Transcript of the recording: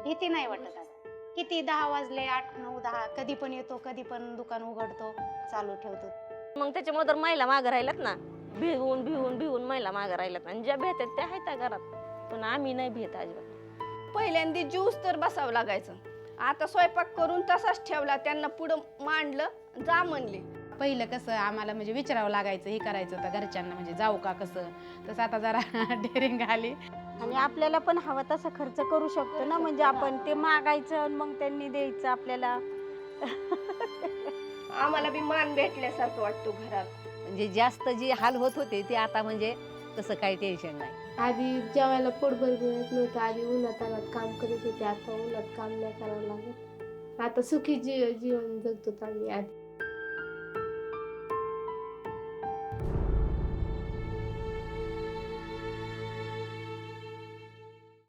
भीती नाही वाटत आता. किती 10 वाजले, 8, 9, 10 कधी पण येतो, कधी पण दुकान उघडतो, चालू ठेवतो. मग त्याच्यामुळे तर महिला मागं राहिल्यात ना, भिवून भिवून भिवून महिला मागं राहिल्यात आणि ज्या भेटतात त्या आहेत घरात, पण आम्ही नाही भेट अजिबात. पहिल्यांदा ज्यूस तर बसावं लागायचं, आता स्वयंपाक करून तसाच ठेवला, त्यांना पुढं मांडलं, जा म्हणले. पहिलं कसं आम्हाला म्हणजे विचारावं लागायचं, हे करायचं होतं घरच्यांना, म्हणजे जाऊ का कसं, तसं आता जरा डेअरिंग आली. आणि आपल्याला पण हवा तसा खर्च करू शकतो ना, म्हणजे आपण ते मागायचं आणि मग त्यांनी द्यायचं आपल्याला. आम्हाला बी मान भेटल्यासारखं वाटतो घरात. म्हणजे जास्त जे हाल होत होते ते आता म्हणजे तसं काही टेन्शन नाही. आधी जेवायला पोटभर मिळत नव्हतं, आधी उन्हात आणत काम करत होते, आता उन्हात काम नाही करावं लागत. आता सुखी जीवन जगतो आम्ही. आधी